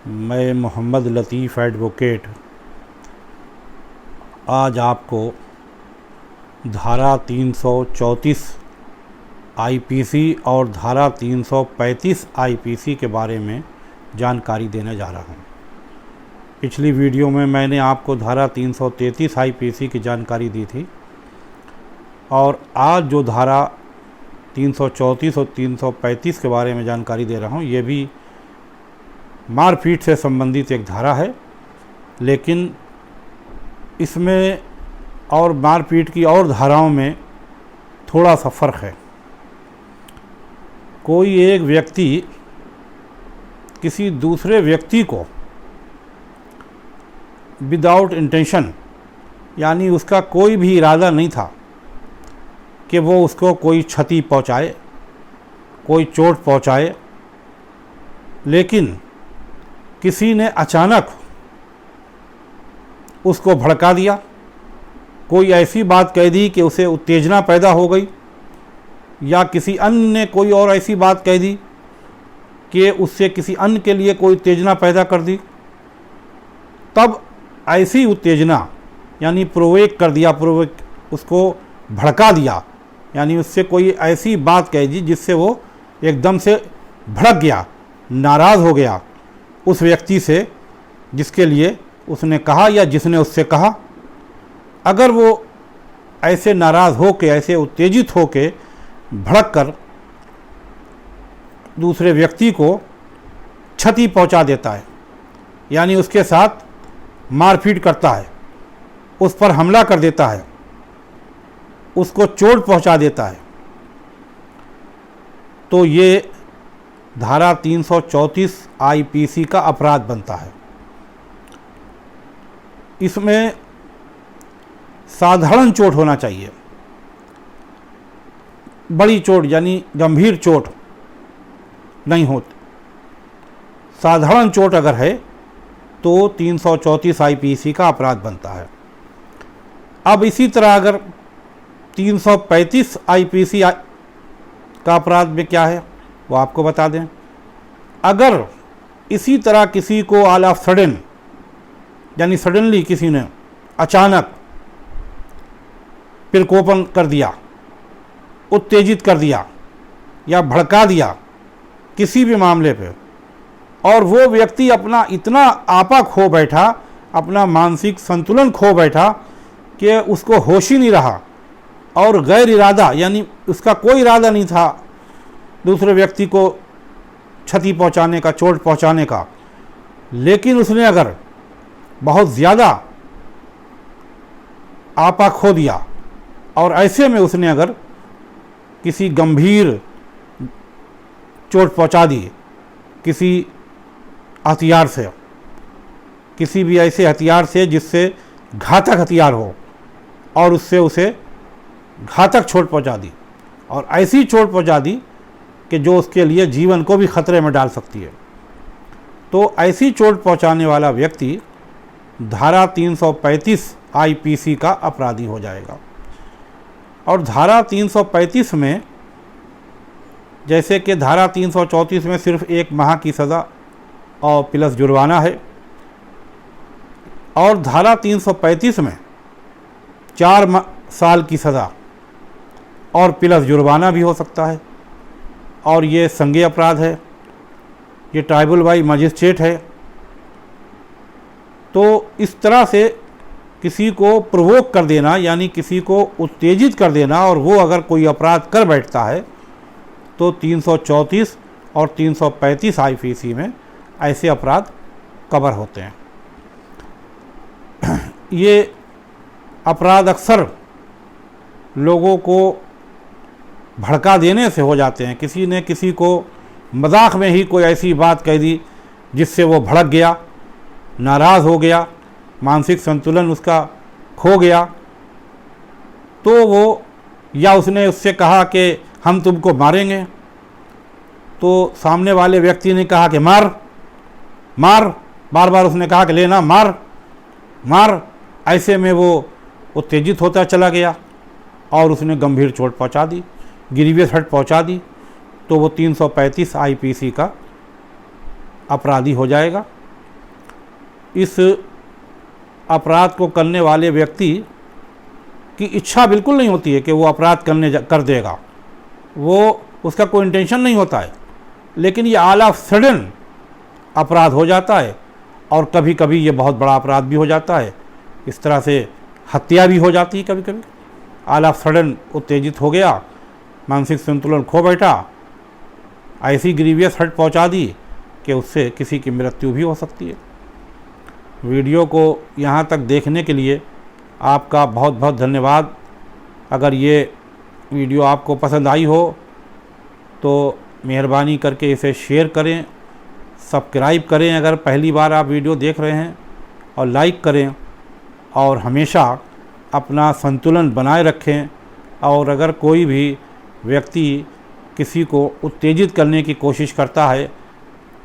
मैं मोहम्मद लतीफ़ एडवोकेट आज आपको धारा 334 आईपीसी और धारा 335 आईपीसी के बारे में जानकारी देने जा रहा हूँ। पिछली वीडियो में मैंने आपको धारा 333 आईपीसी की जानकारी दी थी और आज जो धारा 334 और 335 के बारे में जानकारी दे रहा हूँ, ये भी मारपीट से संबंधित एक धारा है, लेकिन इसमें और मारपीट की और धाराओं में थोड़ा सा फ़र्क है। कोई एक व्यक्ति किसी दूसरे व्यक्ति को विदाउट इंटेंशन, यानी उसका कोई भी इरादा नहीं था कि वो उसको कोई क्षति पहुंचाए, कोई चोट पहुंचाए, लेकिन किसी ने अचानक उसको भड़का दिया, कोई ऐसी बात कह दी कि उसे उत्तेजना पैदा हो गई, या किसी अन्य ने कोई और ऐसी बात कह दी कि उससे किसी अन्य के लिए कोई उत्तेजना पैदा कर दी। तब ऐसी उत्तेजना यानी प्रोवोक कर दिया, उसको भड़का दिया, यानी उससे कोई ऐसी बात कह दी जिससे वो एकदम से भड़क गया, नाराज़ हो गया उस व्यक्ति से जिसके लिए उसने कहा या जिसने उससे कहा। अगर वो ऐसे नाराज़ हो के, ऐसे उत्तेजित हो के भड़क कर दूसरे व्यक्ति को क्षति पहुंचा देता है, यानी उसके साथ मारपीट करता है, उस पर हमला कर देता है, उसको चोट पहुंचा देता है, तो ये धारा 334 आईपीसी का अपराध बनता है। इसमें साधारण चोट होना चाहिए, बड़ी चोट यानी गंभीर चोट नहीं होती। साधारण चोट अगर है तो 334 आईपीसी का अपराध बनता है। अब इसी तरह अगर 335 आईपीसी का अपराध में क्या है वो आपको बता दें। अगर इसी तरह किसी को ऑल ऑफ सडन, यानी सडनली किसी ने अचानक प्रकोपन कर दिया, उत्तेजित कर दिया या भड़का दिया किसी भी मामले पे, और वो व्यक्ति अपना इतना आपा खो बैठा, अपना मानसिक संतुलन खो बैठा कि उसको होश ही नहीं रहा, और गैर इरादा यानी उसका कोई इरादा नहीं था दूसरे व्यक्ति को क्षति पहुंचाने का, चोट पहुंचाने का, लेकिन उसने अगर बहुत ज़्यादा आपा खो दिया और ऐसे में उसने अगर किसी गंभीर चोट पहुंचा दी किसी हथियार से, किसी भी ऐसे हथियार से जिससे घातक हथियार हो, और उससे उसे घातक चोट पहुंचा दी, और ऐसी चोट पहुंचा दी कि जो उसके लिए जीवन को भी खतरे में डाल सकती है, तो ऐसी चोट पहुंचाने वाला व्यक्ति धारा 335 आईपीसी का अपराधी हो जाएगा। और धारा 335 में, जैसे कि धारा 334 में सिर्फ 1 माह की सज़ा और प्लस जुर्माना है, और धारा 335 में 4 साल की सज़ा और प्लस जुर्माना भी हो सकता है, और ये संज्ञेय अपराध है, ये ट्राइबल बाई मजिस्ट्रेट है। तो इस तरह से किसी को प्रोवोक कर देना, यानी किसी को उत्तेजित कर देना, और वो अगर कोई अपराध कर बैठता है तो 334 और 335 आईपीसी में ऐसे अपराध कवर होते हैं। ये अपराध अक्सर लोगों को भड़का देने से हो जाते हैं। किसी ने किसी को मजाक में ही कोई ऐसी बात कह दी जिससे वो भड़क गया, नाराज़ हो गया, मानसिक संतुलन उसका खो गया, तो वो, या उसने उससे कहा कि हम तुमको मारेंगे, तो सामने वाले व्यक्ति ने कहा कि मार मार, बार बार उसने कहा कि लेना मार मार, ऐसे में वो उत्तेजित होता चला गया और उसने गंभीर चोट पहुंचा दी, ग्रीवियस हर्ट पहुंचा दी, तो वो 335 आईपीसी का अपराधी हो जाएगा इस अपराध को करने वाले व्यक्ति की इच्छा बिल्कुल नहीं होती है कि वो अपराध कर देगा, वो उसका कोई इंटेंशन नहीं होता है, लेकिन ये ऑल ऑफ सडन अपराध हो जाता है और कभी कभी ये बहुत बड़ा अपराध भी हो जाता है। इस तरह से हत्या भी हो जाती है कभी कभी। ऑल ऑफ सडन उत्तेजित हो गया, मानसिक संतुलन खो बैठा, ऐसी ग्रीवियस हर्ट पहुंचा दी कि उससे किसी की मृत्यु भी हो सकती है। वीडियो को यहाँ तक देखने के लिए आपका बहुत बहुत धन्यवाद। अगर ये वीडियो आपको पसंद आई हो तो मेहरबानी करके इसे शेयर करें, सब्सक्राइब करें अगर पहली बार आप वीडियो देख रहे हैं, और लाइक करें, और हमेशा अपना संतुलन बनाए रखें। और अगर कोई भी व्यक्ति किसी को उत्तेजित करने की कोशिश करता है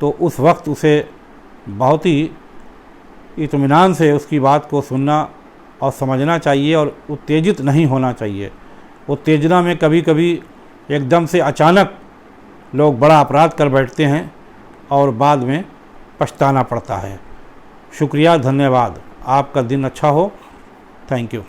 तो उस वक्त उसे बहुत ही इत्मीनान से उसकी बात को सुनना और समझना चाहिए और उत्तेजित नहीं होना चाहिए। उत्तेजना में कभी कभी एकदम से अचानक लोग बड़ा अपराध कर बैठते हैं और बाद में पछताना पड़ता है। शुक्रिया, धन्यवाद। आपका दिन अच्छा हो। Thank you.